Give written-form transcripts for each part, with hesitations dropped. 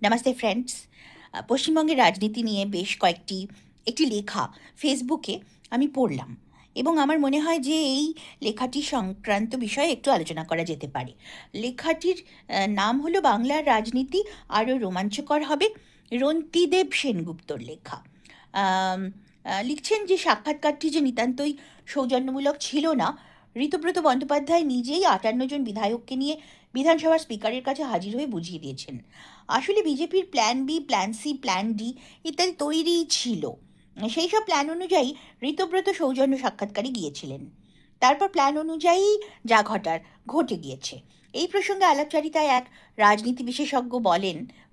Namaste friends. পশ্চিমবঙ্গের রাজনীতি নিয়ে বেশ একটি লেখা ফেসবুকে আমি পড়লাম এবং আমার মনে হয় যে এই লেখাটি সংক্রান্ত বিষয়ে একটু আলোচনা করা যেতে পারে। লেখাটির নাম হলো বাংলার রাজনীতি আরও রোমাঞ্চকর হবে, রন্তিদেব সেনগুপ্তর লেখা। আম, লিখছেন যে সাক্ষাৎকারটি যে নিতান্তই সৌজন্যমূলক ছিল না, ঋতব্রত বন্দ্যোপাধ্যায় নিজেই 58 জন বিধায়ককে নিয়ে বিধানসভার স্পিকারের কাছে হাজির হয়ে বুঝিয়ে দিয়েছেন আসলে বিজেপির plan B, plan C, plan D ইত্যাদি তৈরিই ছিল। সেই সব প্ল্যান অনুযায়ী ঋতব্রত সৌজন্য সাক্ষাৎকারে গিয়েছিলেন। তারপর প্ল্যান অনুযায়ী যা ঘটার ঘটে গিয়েছে। এই প্রসঙ্গে আলাপচারিতায় এক রাজনীতি বিশেষজ্ঞ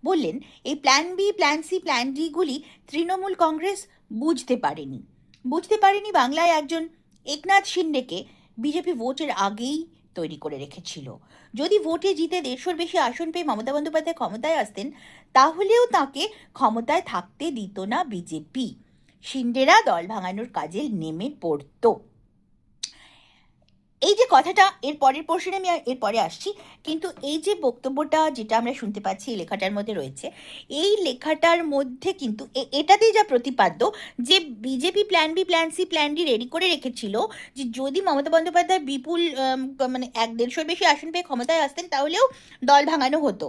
বললেন এই plan B, plan C, plan ডিগুলি তৃণমূল কংগ্রেস বুঝতে পারেনি বাংলায় একজন একনাথ শিন্ডেকে বিজেপি ভোটের আগেই তৈরি করে রেখেছিল। যদি ভোটে জিতে 150-র বেশি আসন পেয়ে মমতা বন্দ্যোপাধ্যায় ক্ষমতায় আসতেন, তাহলেও তাকে ক্ষমতায় থাকতে দিত না বিজেপি। শিন্ডেরা দল ভাঙানোর কাজে নেমে পড়তো। এই যে কথাটা এর পরের পোর্শনে আমি এরপরে আসছি, কিন্তু এই যে বক্তব্যটা যেটা আমরা শুনতে পাচ্ছি এই লেখাটার মধ্যে রয়েছে, এই লেখাটার মধ্যে কিন্তু এটাতেই যা প্রতিপাদ্য যে BJP plan B, plan C, plan D ready করে রেখেছিল যে যদি মমতা বন্দ্যোপাধ্যায় বিপুল মানে 150-র বেশি আসন পেয়ে ক্ষমতায় আসতেন তাহলেও দল ভাঙানো হতো।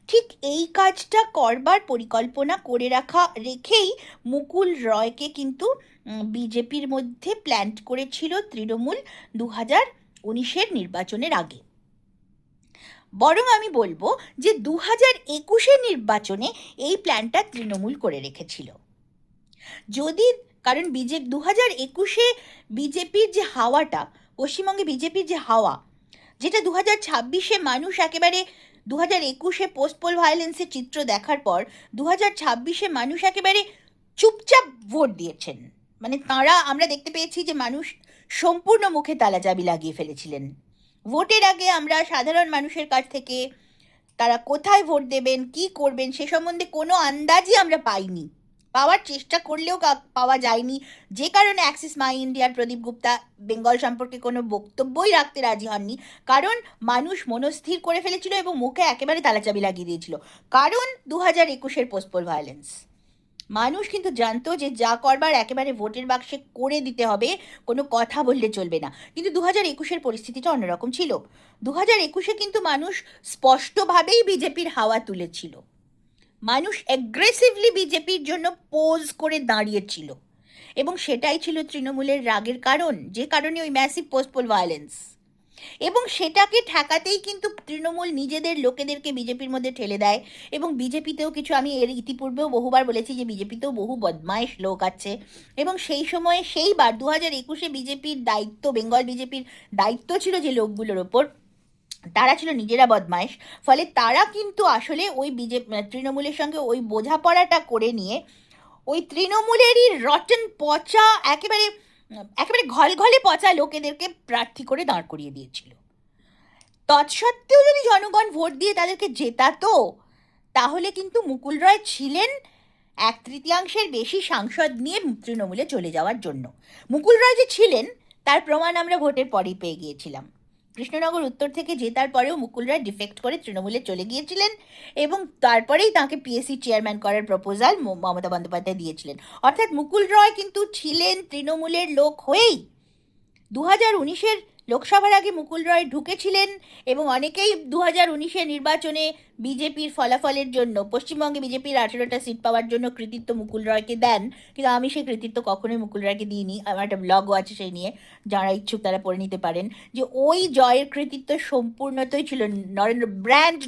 ঠিক এই কাজটা করবার পরিকল্পনা রেখেই মুকুল রয়কে কিন্তু বিজেপির মধ্যে প্ল্যান্ট করেছিল তৃণমূল 2019-এর নির্বাচনের আগে। বরং আমি বলবো যে 2021-এর নির্বাচনে এই প্ল্যানটা তৃণমূল করে রেখেছিল। কারণ 2021-এ বিজেপির যে হাওয়াটা, পশ্চিমবঙ্গে বিজেপির যে হাওয়া, যেটা 2026-এ মানুষ একেবারে 2021-এ পোস্ট পোল ভায়োলেন্সের চিত্র দেখার পর 2026-এ মানুষ একেবারে চুপচাপ ভোট দিয়েছেন। মানে আমরা দেখতে পেয়েছি যে মানুষ সম্পূর্ণ মুখে তালাচাবি লাগিয়ে ফেলেছিলেন। ভোটের আগে আমরা সাধারণ মানুষের কাছ থেকে তারা কোথায় ভোট দেবেন, কি করবেন সে সম্বন্ধে কোনো আন্দাজই আমরা পাইনি, পাওয়ার চেষ্টা করলেও পাওয়া যায়নি। যে কারণে অ্যাক্সিস মাই ইন্ডিয়ার প্রদীপ গুপ্তা বেঙ্গল সম্পর্কে কোনো বক্তব্যই রাখতে রাজি হননি, কারণ মানুষ মনস্থির করে ফেলেছিল এবং মুখে একেবারে তালাচাবি লাগিয়ে দিয়েছিল। কারণ 2021-এর পোস্টপোল ভায়োলেন্স, মানুষ কিন্তু জানতো যে যা করবার একেবারে ভোটের বাক্সে করে দিতে হবে, কোনো কথা বললে চলবে না। কিন্তু 2021-এর পরিস্থিতিটা অন্যরকম ছিল। 2021-এ কিন্তু মানুষ স্পষ্টভাবেই বিজেপির হাওয়া তুলেছিল, মানুষ অ্যাগ্রেসিভলি বিজেপির জন্য পোজ করে দাঁড়িয়েছিল এবং সেটাই ছিল তৃণমূলের রাগের কারণ, যে কারণে ওই ম্যাসিভ পোস্টপোল ভায়োলেন্স। এবং সেটাকে ঠেকাতেই কিন্তু তৃণমূল নিজেদের লোকেদেরকে বিজেপির মধ্যে ঠেলে দেয়। এবং বিজেপিতেও কিছু, আমি এর ইতিপূর্বেও বহুবার বলেছি যে বিজেপিতেও বহু বদমাইশ লোক আছে এবং সেই সময়ে সেইবার 2021-এ বিজেপির দায়িত্ব, বেঙ্গল বিজেপির দায়িত্ব ছিল যে লোকগুলোর ওপর, তারা ছিল নিজেরা বদমাইশ। ফলে তারা কিন্তু আসলে ওই তৃণমূলের সঙ্গে ওই বোঝাপড়াটা করে নিয়ে ওই তৃণমূলেরই রটন পচা, একেবারে একেবারে ঘলঘলে পচা লোকেদেরকে প্রার্থী করে দাঁড় করিয়ে দিয়েছিল। তৎসত্ত্বেও যদি জনগণ ভোট দিয়ে তাদেরকে জেতাতো, তাহলে কিন্তু মুকুল রয় ছিলেন 1/3 বেশি সাংসদ নিয়ে তৃণমূলে চলে যাওয়ার জন্য। মুকুল রয় যে ছিলেন তার প্রমাণ আমরা ভোটের পরেই পেয়ে গিয়েছিলাম। কৃষ্ণনগর উত্তর থেকে জেতার পরেও মুকুল রায় ডিফেক্ট করে তৃণমূলে চলে গিয়েছিলেন এবং তারপরেই তাকে পিএসসি চেয়ারম্যান করার প্রপোজাল মমতা বন্দ্যোপাধ্যায় দিয়েছিলেন। অর্থাৎ মুকুল রয় কিন্তু ছিলেন তৃণমূলের লোক হয়েই 2019-এর লোকসভার আগে মুকুল রয় ঢুকেছিলেন এবং অনেকেই 2019-এর নির্বাচনে বিজেপির ফলাফলের জন্য, পশ্চিমবঙ্গে বিজেপির 18টা সিট পাওয়ার জন্য কৃতিত্ব মুকুল রয়কে দেন, কিন্তু আমি সেই কৃতিত্ব কখনোই মুকুল রয়কে দিইনি। আমার একটা ব্লগও আছে সেই নিয়ে, যারা ইচ্ছুক তারা পড়ে নিতে পারেন, যে ওই জয়ের কৃতিত্ব সম্পূর্ণতই ছিল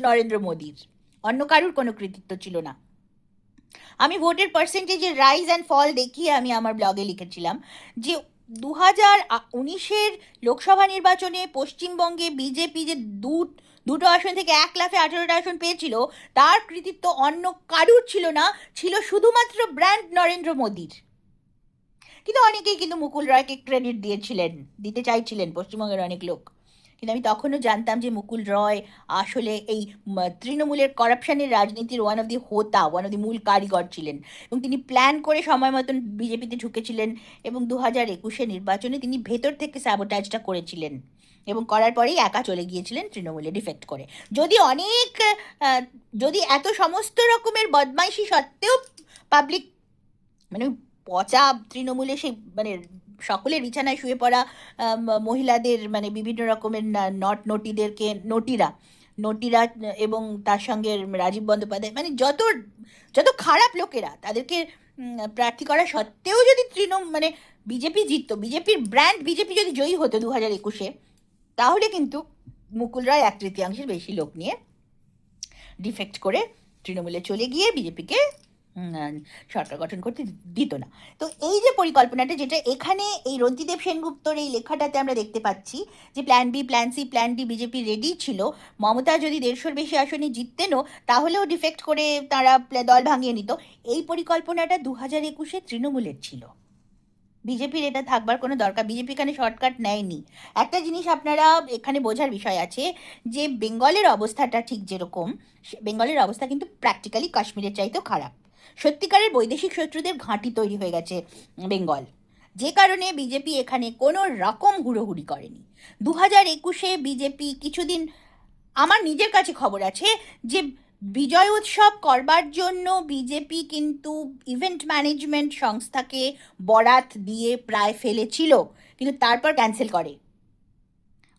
নরেন্দ্র মোদীর, অন্য কারুর কোনো কৃতিত্ব ছিল না। আমি ভোটের পার্সেন্টেজের রাইজ অ্যান্ড ফল দেখিয়ে আমি আমার ব্লগে লিখেছিলাম যে 2019-এর লোকসভা নির্বাচনে পশ্চিমবঙ্গে বিজেপি যে দুটো আসন থেকে 1 লাফে 18টা আসন পেয়েছিল, তার কৃতিত্ব অন্য কারুর ছিল না, ছিল শুধুমাত্র ব্র্যান্ড নরেন্দ্র মোদীর। কিন্তু অনেকেই কিন্তু মুকুল রায়কে ক্রেডিট দিতে চাইছিলেন পশ্চিমবঙ্গের অনেক লোক। কিন্তু আমি তখনও জানতাম যে মুকুল রয় আসলে এই তৃণমূলের করাপশনের রাজনীতির ওয়ান অফ দি মূল কারিগর ছিলেন এবং তিনি প্ল্যান করে সময় মতন বিজেপিতে ঢুকেছিলেন এবং 2021-এর নির্বাচনে তিনি ভেতর থেকে স্যাবোটাজটা করেছিলেন। এবং করার পরেই একা চলে গিয়েছিলেন তৃণমূলে ডিফেক্ট করে। যদি অনেক যদি এত সমস্ত রকমের বদমাইশি সত্ত্বেও পাবলিক মানে পচা তৃণমূলে সেই মানে সকলের বিছানায় শুয়ে পড়া মহিলাদের মানে বিভিন্ন রকমের নটিরা এবং তার সঙ্গে রাজীব বন্দ্যোপাধ্যায় মানে যত যত খারাপ লোকেরা তাদেরকে প্রার্থী করা সত্ত্বেও যদি মানে বিজেপি জিততো, বিজেপির ব্র্যান্ড বিজেপি যদি জয়ী হতো 2021-এ, তাহলে কিন্তু মুকুল রায় 1/3 বেশি লোক নিয়ে ডিফেক্ট করে তৃণমূলে চলে গিয়ে বিজেপিকে সরকার গঠন করতে দিত না। তো এই যে পরিকল্পনাটা, যেটা এখানে এই রন্তিদেব সেনগুপ্তর এই লেখাটাতে আমরা দেখতে পাচ্ছি যে plan B, plan C, plan D BJP ready ছিল। মমতা যদি 150-র বেশি আসনে জিততেনও তাহলেও ডিফেক্ট করে তারা দল ভাঙিয়ে নিত। এই পরিকল্পনাটা 2021-এ তৃণমূলের ছিল। বিজেপির এটা থাকবার কোনো দরকার, বিজেপি এখানে শর্টকাট নেয়নি। একটা জিনিস আপনারা এখানে বোঝার বিষয় আছে যে বেঙ্গলের অবস্থাটা ঠিক যেরকম, বেঙ্গলের অবস্থা কিন্তু প্র্যাকটিক্যালি কাশ্মীরের চাইতেও খারাপ। সত্যিকারের বৈদেশিক শত্রুদের ঘাঁটি তৈরি হয়ে গেছে বেঙ্গল, যে কারণে বিজেপি এখানে কোনো রকম হুড়োহুড়ি করেনি। 2021-এ বিজেপি কিছুদিন, আমার নিজের কাছে খবর আছে যে বিজয় উৎসব করবার জন্য বিজেপি কিন্তু ইভেন্ট ম্যানেজমেন্ট সংস্থাকে বরাত দিয়ে প্রায় ফেলেছিল, কিন্তু তারপর ক্যান্সেল করে।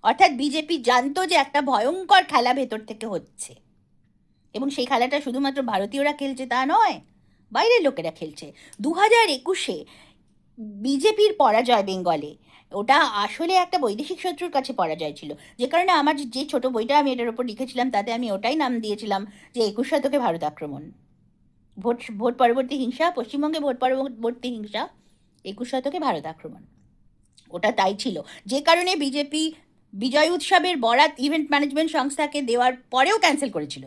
অর্থাৎ বিজেপি জানতো যে একটা ভয়ঙ্কর খেলা ভেতর থেকে হচ্ছে, এবং সেই খেলাটা শুধুমাত্র ভারতীয়রা খেলছে তা নয়, বাইরের লোকেরা খেলছে। 2021-এ বিজেপির পরাজয় বেঙ্গলে, ওটা আসলে একটা বৈদেশিক শত্রুর কাছে পরাজয় ছিল, যে কারণে আমার যে ছোট বইটা আমি এটার উপর লিখেছিলাম তাতে আমি ওটাই নাম দিয়েছিলাম যে 21 শতকে ভারত আক্রমণ। ভোট পরবর্তী হিংসা, পশ্চিমবঙ্গে ভোট পরবর্তী হিংসা, 21 শতকে ভারত আক্রমণ, ওটা তাই ছিল। যে কারণে বিজেপি বিজয় উৎসবের বরাত ইভেন্ট ম্যানেজমেন্ট সংস্থাকে দেওয়ার পরেও ক্যান্সেল করেছিল,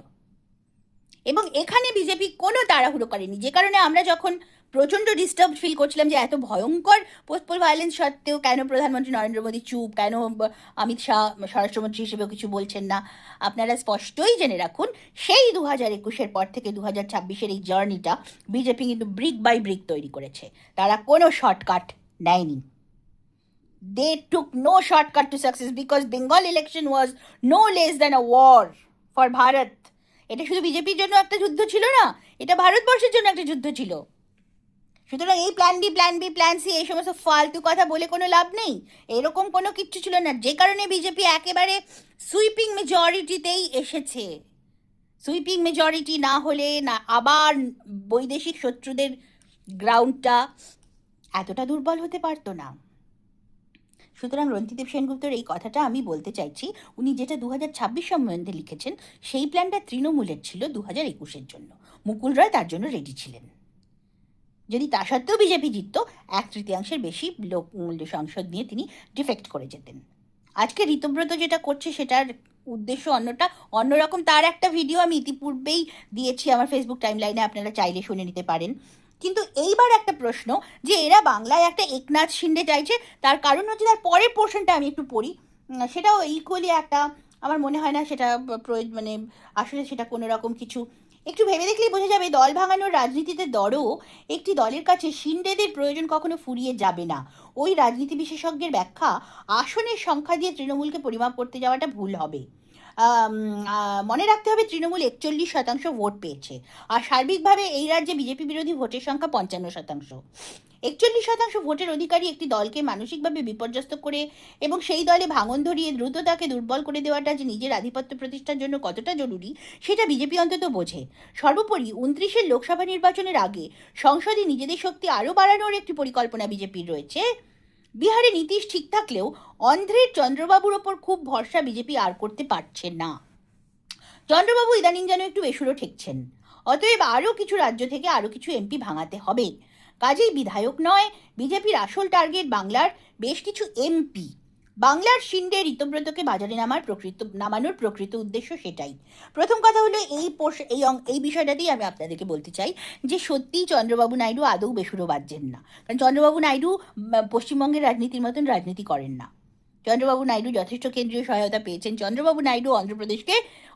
এবং এখানে বিজেপি কোনো তাড়াহুড়ো করেনি। যে কারণে আমরা যখন প্রচণ্ড ডিস্টার্ব ফিল করছিলাম যে এত ভয়ঙ্কর পোস্টপোল ভায়োলেন্স সত্ত্বেও কেন প্রধানমন্ত্রী নরেন্দ্র মোদী চুপ, কেন অমিত শাহ স্বরাষ্ট্রমন্ত্রী হিসেবেও কিছু বলছেন না, আপনারা স্পষ্টই জেনে রাখুন সেই 2021-এর পর থেকে 2026-এর এই জার্নিটা বিজেপি কিন্তু ব্রিক বাই ব্রিক তৈরি করেছে। তারা কোনো শর্টকাট নেয়নি। They took no shortcut to success because Bengal election was no less than a war for Bharat. এটা শুধু বিজেপির জন্য একটা যুদ্ধ ছিল না, এটা ভারতবর্ষের জন্য একটা যুদ্ধ ছিল। সুতরাং এই plan D, plan B, plan C, এই সমস্ত ফালতু কথা বলে কোনো লাভ নেই। এরকম কোনো কিচ্ছু ছিল না, যে কারণে বিজেপি একেবারে সুইপিং মেজরিটিতেই এসেছে। সুইপিং মেজরিটি না হলে না আবার বৈদেশিক শত্রুদের গ্রাউন্ডটা এতটা দুর্বল হতে পারতো না। সুতরাং রন্তিদেব সেনগুপ্তর এই কথাটা আমি বলতে চাইছি, উনি যেটা 2026 সম্বন্ধে লিখেছেন সেই প্ল্যানটা তৃণমূলের ছিল 2021-এর জন্য। মুকুল রায় তার জন্য রেডি ছিলেন। যদি তা সত্ত্বেও বিজেপি জিততো, 1/3 বেশি লোক সংসদ নিয়ে তিনি ডিফেক্ট করে যেতেন। আজকে ঋতব্রত যেটা করছে সেটার উদ্দেশ্য অন্যরকম। তার একটা ভিডিও আমি ইতিপূর্বেই দিয়েছি আমার ফেসবুক টাইমলাইনে, আপনারা চাইলে শুনে নিতে পারেন। কিন্তু এইবার একটা প্রশ্ন যে এরা বাংলায় একটা একনাথ শিন্ডে চাইছে, তার কারণ হচ্ছে তার পরের পোর্শনটা আমি একটু পড়ি, সেটাও ইকুয়ালি একটা, আমার মনে হয় না সেটা মানে আসলে সেটা কোনো রকম কিছু, একটু ভেবে দেখলেই বোঝা যাবে দল ভাঙানোর রাজনীতিতে দরও একটি দলের কাছে শিন্ডেদের প্রয়োজন কখনো ফুরিয়ে যাবে না। ওই রাজনীতি বিশেষজ্ঞের ব্যাখ্যা, আসনের সংখ্যা দিয়ে তৃণমূলকে পরিমাপ করতে যাওয়াটা ভুল হবে। মনে রাখতে হবে তৃণমূল 41% ভোট পেয়েছে, আর সার্বিকভাবে এই রাজ্যে বিজেপি বিরোধী ভোটের সংখ্যা 55%। 41% ভোটের অধিকারী একটি দলকে মানসিকভাবে বিপর্যস্ত করে এবং সেই দলে ভাঙন ধরিয়ে দ্রুত তাকে দুর্বল করে দেওয়াটা যে নিজের আধিপত্য প্রতিষ্ঠার জন্য কতটা জরুরি সেটা বিজেপি অন্তত বোঝে। সর্বোপরি 29-এর লোকসভা নির্বাচনের আগে সংসদে নিজেদের শক্তি আরও বাড়ানোর একটি পরিকল্পনা বিজেপির রয়েছে। বিহারে নীতিশ ঠিক থাকলেও অন্ধ্রের চন্দ্রবাবুর ওপর খুব ভরসা বিজেপি আর করতে পারছে না। চন্দ্রবাবু ইদানিং যেন একটু বেসুরো ঠেকছেন। অতএব আরও কিছু রাজ্য থেকে আরও কিছু এমপি ভাঙাতে হবে। কাজেই বিধায়ক নয়, বিজেপির আসল টার্গেট বাংলার বেশ কিছু এমপি। বাংলার শিন্ডে ঋতব্রতকে বাজারে নামানোর প্রকৃত উদ্দেশ্য সেটাই। প্রথম কথা হলো এই বিষয়টাতেই আমি আপনাদেরকে বলতে চাই যে সত্যিই চন্দ্রবাবু নাইডু আদৌ বেসুরো বাজছেন না, কারণ চন্দ্রবাবু নাইডু পশ্চিমবঙ্গের রাজনীতির মতন রাজনীতি করেন না। চন্দ্রবাবু নাইডু যথেষ্ট কেন্দ্রীয় সহায়তা পেয়েছেন। চন্দ্রবাবু নাইডু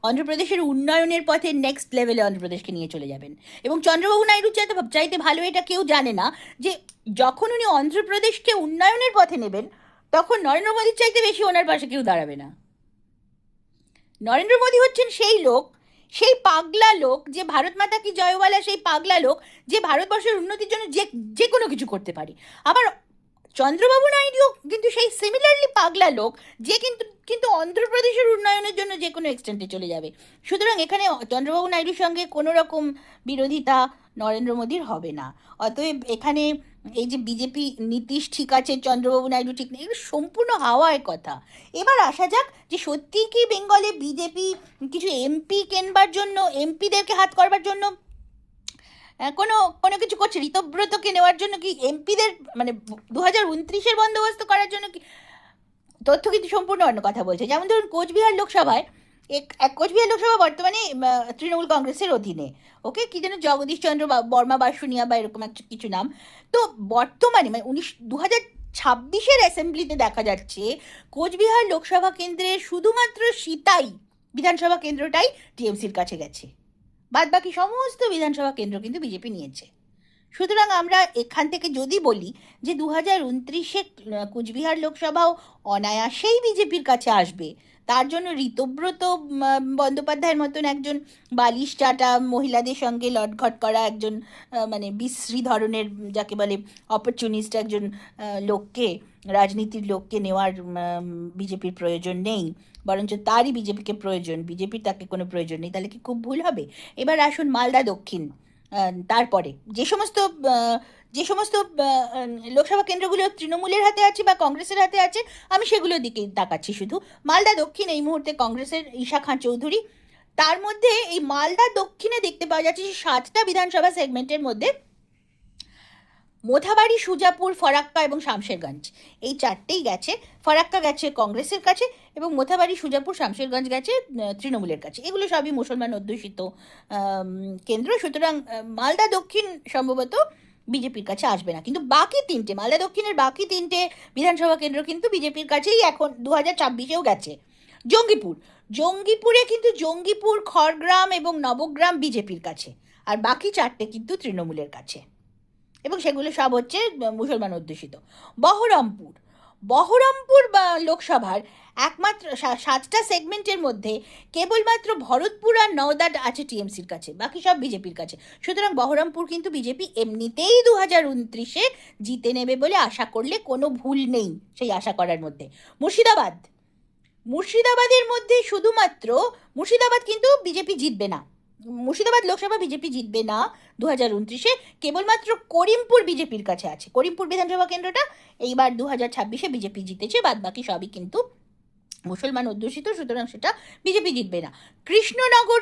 অন্ধ্রপ্রদেশের উন্নয়নের পথে নেক্সট লেভেলে অন্ধ্রপ্রদেশকে নিয়ে চলে যাবেন। এবং চন্দ্রবাবু নাইডুর চাইতে ভালো এটা কেউ জানে না যে যখন উনি অন্ধ্রপ্রদেশকে উন্নয়নের পথে নেবেন তখন নরেন্দ্র মোদীর চাইতে বেশি ওনার পাশে কেউ দাঁড়াবে না। নরেন্দ্র মোদী হচ্ছেন সেই লোক, সেই পাগলা লোক, যে ভারত মাতা কি জয়ওয়ালা সেই পাগলা লোক, যে ভারতবর্ষের উন্নতির জন্য যে যে কোনো কিছু করতে পারে। আবার চন্দ্রবাবু নাইডু কিন্তু সেই সিমিলারলি পাগলা লোক, যে কিন্তু কিন্তু অন্ধ্রপ্রদেশের উন্নয়নের জন্য যে কোনো এক্সটেন্টে চলে যাবে। সুতরাং এখানে চন্দ্রবাবু নাইডুর সঙ্গে কোনো রকম বিরোধিতা নরেন্দ্র মোদীর হবে না। অতএব এখানে এই যে বিজেপি নীতিশ ঠিক আছে, চন্দ্রবাবু নাইডু ঠিক নেই, এগুলো সম্পূর্ণ হাওয়ায় কথা। এবার আসা যাক যে সত্যি কি বেঙ্গলে বিজেপি কিছু এমপি কেনবার জন্য, এমপিদেরকে হাত করবার জন্য কোনো কোনো কিছু করছে, ঋতব্রতকে নেওয়ার জন্য কি এমপিদের মানে 2029-এর বন্দোবস্ত করার জন্য কি? তথ্য কিন্তু সম্পূর্ণ অন্য কথা বলছে। যেমন ধরুন কোচবিহার লোকসভায়, কোচবিহার লোকসভা বর্তমানে তৃণমূল কংগ্রেসের অধীনে, ওকে, কি যেন জগদীশ চন্দ্র বর্মা বাসুনিয়া বা এরকম একটা কিছু নাম। তো বর্তমানে মানে 2026-এর অ্যাসেম্বলিতে দেখা যাচ্ছে কোচবিহার লোকসভা কেন্দ্রের শুধুমাত্র সিতাই বিধানসভা কেন্দ্রটাই টিএমসির কাছে গেছে, বাদ বাকি সমস্ত বিধানসভা কেন্দ্র কিন্তু বিজেপি নিয়েছে। সুতরাং আমরা এখান থেকে যদি বলি যে 2029-এ কুচবিহার লোকসভাও অনায়াসেই বিজেপির কাছে আসবে, তার জন্য ঋতব্রত বন্দ্যোপাধ্যায়ের মতন একজন বালিশ চাটা মহিলাদের সঙ্গে লটঘট করা একজন মানে বিশ্রী ধরনের, যাকে বলে অপরচুনিস্ট একজন লোককে, রাজনীতির লোককে নেওয়ার বিজেপির প্রয়োজন নেই, বরঞ্চ তারই বিজেপিকে প্রয়োজন, বিজেপির তাকে কোনো প্রয়োজন নেই। তাহলে কি খুব ভুল হবে? এবার আসুন মালদা দক্ষিণ। তারপরে যে সমস্ত লোকসভা কেন্দ্রগুলো তৃণমূলের হাতে আছে বা কংগ্রেসের হাতে আছে, আমি সেগুলোর দিকে তাকাচ্ছি শুধু। মালদা দক্ষিণ এই মুহূর্তে কংগ্রেসের ঈশা খাঁ চৌধুরী। তার মধ্যে এই মালদা দক্ষিণে দেখতে পাওয়া যাচ্ছে যে 7টা বিধানসভা সেগমেন্টের মধ্যে মোথাবাড়ি, সুজাপুর, ফরাক্কা এবং শামশেরগঞ্জ, এই 4টেই গেছে। ফরাক্কা গেছে কংগ্রেসের কাছে এবং মোথাবাড়ি, সুজাপুর, শামশেরগঞ্জ গেছে তৃণমূলের কাছে। এগুলো সবই মুসলমান অধ্যুষিত কেন্দ্র। সুতরাং মালদা দক্ষিণ সম্ভবত বিজেপির কাছে আসবে না, কিন্তু বাকি 3টে, মালদা দক্ষিণের বাকি 3টে বিধানসভা কেন্দ্র কিন্তু বিজেপির কাছেই এখন 2026-এও গেছে। জঙ্গিপুরে কিন্তু জঙ্গিপুর, খড়গ্রাম এবং নবগ্রাম বিজেপির কাছে, আর বাকি 4টে কিন্তু তৃণমূলের কাছে, এবং সেগুলো সব হচ্ছে মুসলমান অধ্যুষিত। বহরমপুর বা লোকসভার একমাত্র 7টা সেগমেন্টের মধ্যে কেবলমাত্র ভরতপুর আর নওদা আছে টিএমসির কাছে, বাকি সব বিজেপির কাছে। সুতরাং বহরমপুর কিন্তু বিজেপি এমনিতেই 2029-এ জিতে নেবে বলে আশা করলে কোনো ভুল নেই সেই আশা করার মধ্যে। মুর্শিদাবাদের মধ্যে শুধুমাত্র মুর্শিদাবাদ কিন্তু বিজেপি জিতবে না, মুর্শিদাবাদ লোকসভা বিজেপি জিতবে না 2029-এ, কেবলমাত্র করিমপুর বিজেপির কাছে আছে। করিমপুর বিধানসভা কেন্দ্রটা এইবার 2026-এ বিজেপি জিতেছে, বাদ বাকি সবই কিন্তু মুসলমান অধ্যুষিত, সুতরাং সেটা বিজেপি জিতবে না। কৃষ্ণনগর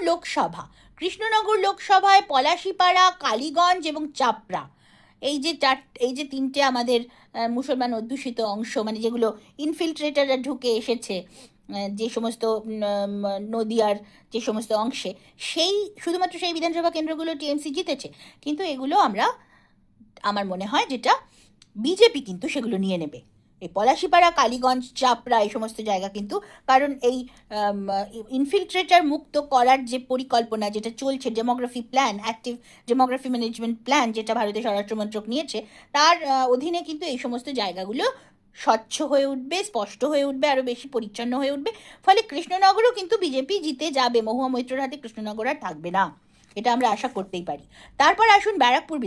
লোকসভায় পলাশিপাড়া, কালীগঞ্জ এবং চাপড়া, এই যে 3টে আমাদের মুসলমান অধ্যুষিত অংশ, মানে যেগুলো ইনফিল্ট্রেটাররা ঢুকে এসেছে যে সমস্ত নদিয়ার যে সমস্ত অংশে, শুধুমাত্র সেই বিধানসভা কেন্দ্রগুলো টিএমসি জিতেছে। কিন্তু এগুলো আমার মনে হয় যেটা বিজেপি কিন্তু সেগুলো নিয়ে নেবে, এই পলাশিপাড়া, কালীগঞ্জ, চাপড়া, এই সমস্ত জায়গা কিন্তু, কারণ এই ইনফিল্ট্রেটার মুক্ত করার যে পরিকল্পনা যেটা চলছে, demography plan, active demography management plan, যেটা ভারতের স্বরাষ্ট্রমন্ত্রক নিয়েছে, তার অধীনে কিন্তু এই সমস্ত জায়গাগুলো স্বচ্ছ হয়ে উঠবে, স্পষ্ট হয়ে উঠবে, আরও বেশি পরিচ্ছন্ন হয়ে উঠবে। ফলে কৃষ্ণনগরও কিন্তু বিজেপি জিতে যাবে, মহুয়া মৈত্রর হাতে কৃষ্ণনগর আর থাকবে না, এটা আমরা আশা করতেই পারি। তারপর আসুন ব্যারাকপুর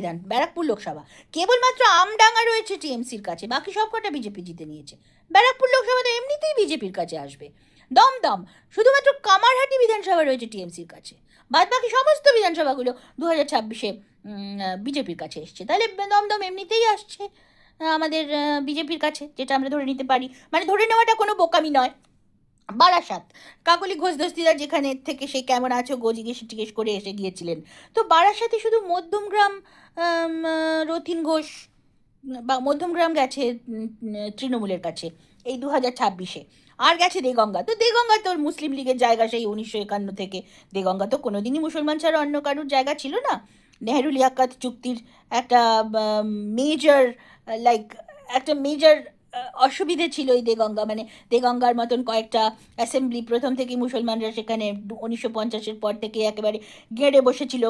লোকসভা। কেবলমাত্র আমডাঙ্গা রয়েছে টিএমসির কাছে, বাকি সব কটা বিজেপি জিতে নিয়েছে। ব্যারাকপুর লোকসভা তো এমনিতেই বিজেপির কাছে আসবে। দমদম, শুধুমাত্র কামারহাটি বিধানসভা রয়েছে টিএমসির কাছে, বাদ বাকি সমস্ত বিধানসভাগুলো 2026-এ বিজেপির কাছে এসছে। তাহলে দমদম এমনিতেই আসছে আমাদের বিজেপির কাছে, যেটা আমরা ধরে নিতে পারি, মানে ধরে নেওয়াটা কোনো বোকামি নয়। বারাসাত, কাকলি ঘোষ দস্তিদার যেখানে থেকে সে কেমন আছো গো জিজ্ঞেস করে এসে গিয়েছিলেন। তো বারাসাতে শুধু মধ্যমগ্রাম রথিন ঘোষ বা মধ্যমগ্রাম গেছে তৃণমূলের কাছে এই 2026-এ, আর গেছে দেগঙ্গা। তো দেগঙ্গা তো মুসলিম লীগের জায়গা, সেই 1951 থেকে দেগঙ্গা তো কোনোদিনই মুসলমান ছাড়া অন্য কারোর জায়গা ছিল না। নেহেরু লিয়াকত চুক্তির একটা মেজর অসুবিধে ছিল এই দেগঙ্গা, মানে দেগঙ্গার মতন কয়েকটা অ্যাসেম্বলি প্রথম থেকে মুসলমানরা সেখানে 1950-এর পর থেকে একেবারে গেড়ে বসেছিল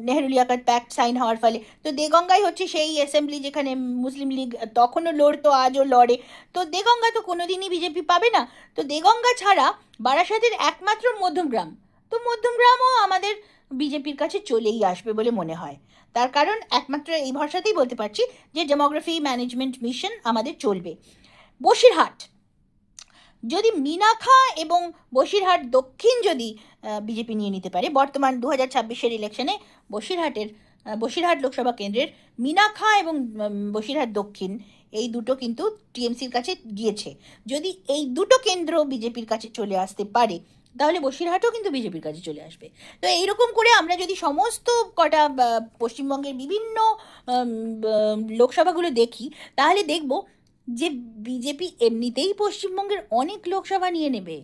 নেহেরু লিয়াকত প্যাক্ট সাইন হওয়ার ফলে। তো দেগঙ্গাই হচ্ছে সেই অ্যাসেম্বলি যেখানে মুসলিম লীগ তখনও লড়তো, আজও লড়ে। তো দেগঙ্গা তো কোনোদিনই বিজেপি পাবে না। তো দেগঙ্গা ছাড়া বারাসাতের একমাত্র মধ্যমগ্রাম, তো মধ্যমগ্রামও আমাদের বিজেপির কাছে চলেই আসবে বলে মনে হয়। তার কারণ একমাত্র এই ভরসাতেই বলতে পারছি যে ডেমোগ্রাফি ম্যানেজমেন্ট মিশন আমাদের চলবে। বসিরহাট যদি মিনাখা এবং বসিরহাট দক্ষিণ যদি বিজেপি নিয়ে নিতে পারে, বর্তমান 2026-এর ইলেকশনে বসিরহাট লোকসভা কেন্দ্রের মিনাখা এবং বসিরহাট দক্ষিণ এই দুটো কিন্তু টিএমসির কাছে গিয়েছে। যদি এই দুটো কেন্দ্র বিজেপির কাছে চলে আসতে পারে তাহলে বসিরহাটও কিন্তু বিজেপির কাছে চলে আসবে। তো এইরকম করে আমরা যদি সমস্ত কটা পশ্চিমবঙ্গের বিভিন্ন লোকসভাগুলো দেখি তাহলে দেখব যে বিজেপি এমনিতেই পশ্চিমবঙ্গের অনেক লোকসভা নিয়ে নেবে।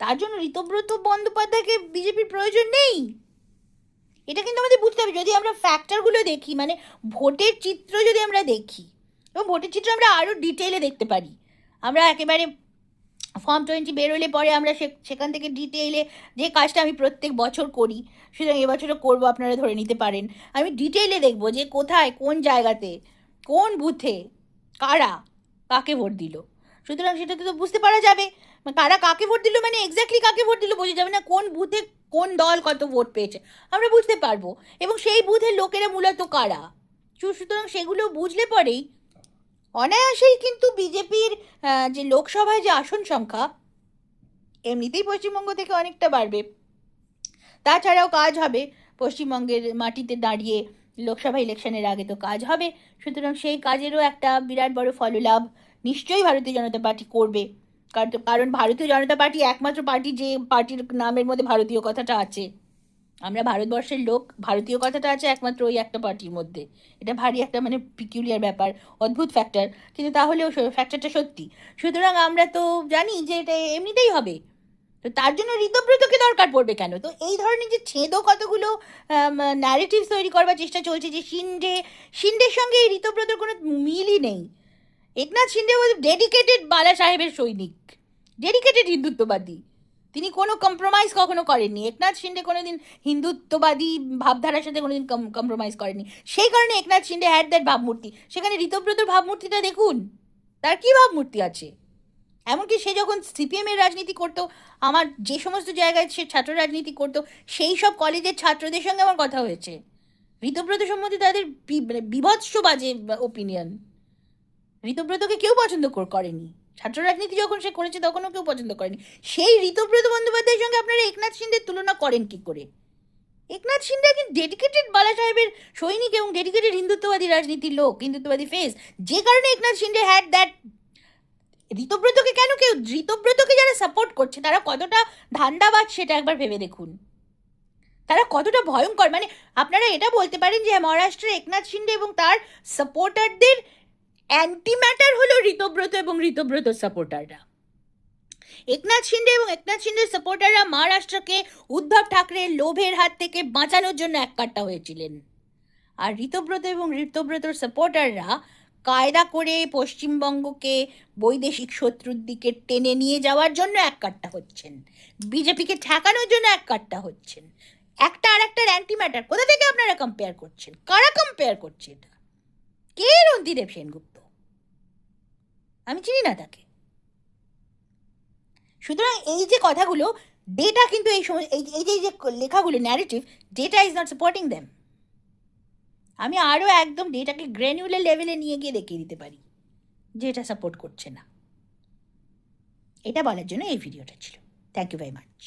তার জন্য ঋতব্রত বন্দ্যোপাধ্যায়কে বিজেপির প্রয়োজন নেই। এটা কিন্তু আমাদের বুঝতে হবে। যদি আমরা ফ্যাক্টরগুলো দেখি, মানে ভোটের চিত্র যদি আমরা দেখি, এবং ভোটের চিত্র আমরা আরও ডিটেইলে দেখতে পারি। আমরা একেবারে ফর্ম 20 বেরোলে পরে আমরা সেখান থেকে ডিটেইলে যে কাজটা আমি প্রত্যেক বছর করি, সুতরাং এবছরও করবো, আপনারা ধরে নিতে পারেন। আমি ডিটেইলে দেখবো যে কোথায়, কোন জায়গাতে, কোন বুথে কারা কাকে ভোট দিল। সুতরাং সেটাতে তো বুঝতে পারা যাবে কারা কাকে ভোট দিল, মানে এক্স্যাক্টলি কাকে ভোট দিল বোঝা যাবে না, কোন বুথে কোন দল কত ভোট পেয়েছে আমরা বুঝতে পারবো, এবং সেই বুথের লোকেরা মূলত কারা। সুতরাং সেগুলো বুঝলে পরেই অনায়াসেই কিন্তু বিজেপির যে লোকসভায় যে আসন সংখ্যা এমনিতেই পশ্চিমবঙ্গ থেকে অনেকটা বাড়বে। তাছাড়াও কাজ হবে পশ্চিমবঙ্গের মাটিতে দাঁড়িয়ে, লোকসভা ইলেকশনের আগে তো কাজ হবে। সুতরাং সেই কাজেরও একটা বিরাট বড় ফললাভ নিশ্চয়ই ভারতীয় জনতা পার্টি করবে। কারণ ভারতীয় জনতা পার্টি একমাত্র পার্টি যে পার্টির নামের মধ্যে ভারতীয় কথাটা আছে। আমরা ভারতবর্ষের লোক, ভারতীয় কথাটা আছে একমাত্র ওই একটা পার্টির মধ্যে। এটা ভারী একটা মানে পিকিউলিয়ার ব্যাপার, অদ্ভুত ফ্যাক্টর, কিন্তু তাহলেও ফ্যাক্টরটা সত্যি। সুতরাং আমরা তো জানি যে এটা এমনিতেই হবে। তো তার জন্য ঋতব্রতকে দরকার পড়বে কেন? তো এই ধরনের যে ছেদো কতগুলো ন্যারেটিভস তৈরি করবার চেষ্টা চলছে যে শিন্ডের সঙ্গে এই ঋতব্রতর কোনো মিলই নেই। একনাথ শিন্ডে ডেডিকেটেড বালা সাহেবের সৈনিক, ডেডিকেটেড হিন্দুত্ববাদী। তিনি কোনো কম্প্রোমাইজ কখনো করেননি। একনাথ শিন্ডে কোনোদিন হিন্দুত্ববাদী ভাবধারার সাথে কোনোদিন কম্প্রোমাইজ করেননি। সেই কারণে একনাথ শিন্ডে হ্যাড দ্যাট ভাবমূর্তি। সেখানে ঋতব্রতর ভাবমূর্তিটা দেখুন, তার কি ভাবমূর্তি আছে। এমনকি সে যখন সিপিএমের রাজনীতি করতো, আমার যে সমস্ত জায়গায় সে ছাত্র রাজনীতি করতো, সেই সব কলেজের ছাত্রদের সঙ্গে আমার কথা হয়েছে। ঋতব্রত সম্বন্ধে তাদের বিভৎস বাজে ওপিনিয়ন। ঋতব্রতকে কেউ পছন্দ করেনি। ছাত্র রাজনীতি যখন সে করেছে তখনও কেউ পছন্দ করেনি। সেই ঋতব্রত বন্দ্যোপাধ্যায়ের সঙ্গে আপনারা একনাথ শিন্ডের তুলনা করেন কি করে? একনাথ শিন্ডে একজন ডেডিকেটেড বালা সাহেবের সৈনিক এবং ডেডিকেটেড হিন্দুত্ববাদী রাজনীতির লোক, হিন্দুত্ববাদী ফেস। যে কারণে একনাথ শিন্ডে হ্যাড দ্যাট। ঋতব্রতকে কেন কেউ, ঋতব্রতকে যারা সাপোর্ট করছে তারা কতটা ধান্দাবাজ সেটা একবার ভেবে দেখুন। তারা কতটা ভয়ঙ্কর। মানে আপনারা এটা বলতে পারেন যে মহারাষ্ট্রের একনাথ শিন্ডে এবং তার সাপোর্টারদের অ্যান্টি ম্যাটার হলো ঋতব্রত এবং ঋতব্রত সাপোর্টাররা। একনাথ শিন্ডে এবং একনাথ শিন্ডের সাপোর্টাররা মহারাষ্ট্রকে উদ্ধব ঠাকরের লোভের হাত থেকে বাঁচানোর জন্য এককাট্টা হয়েছিলেন। আর ঋতব্রত এবং ঋতব্রতর সাপোর্টাররা কায়দা করে পশ্চিমবঙ্গকে বৈদেশিক শত্রুর দিকে টেনে নিয়ে যাওয়ার জন্য এককাট্টা হচ্ছেন, বিজেপিকে ঠেকানোর জন্য এককাট্টা হচ্ছেন। একটা আর একটার অ্যান্টি ম্যাটার। কোথা থেকে আপনারা কম্পেয়ার করছেন? কারা কম্পেয়ার করছে এটা? কে রন্তিদেব সেনগুপ্ত? আমি চিনি না তাকে। সুতরাং এই যে কথাগুলো, ডেটা কিন্তু এই সময় এই যে লেখাগুলো narrative, data is not supporting them. আমি আরও একদম ডেটাকে গ্র্যানুলার লেভেলে নিয়ে গিয়ে দেখিয়ে দিতে পারি যে এটা সাপোর্ট করছে না। এটা বলার জন্য এই ভিডিওটা ছিল। Thank you very much.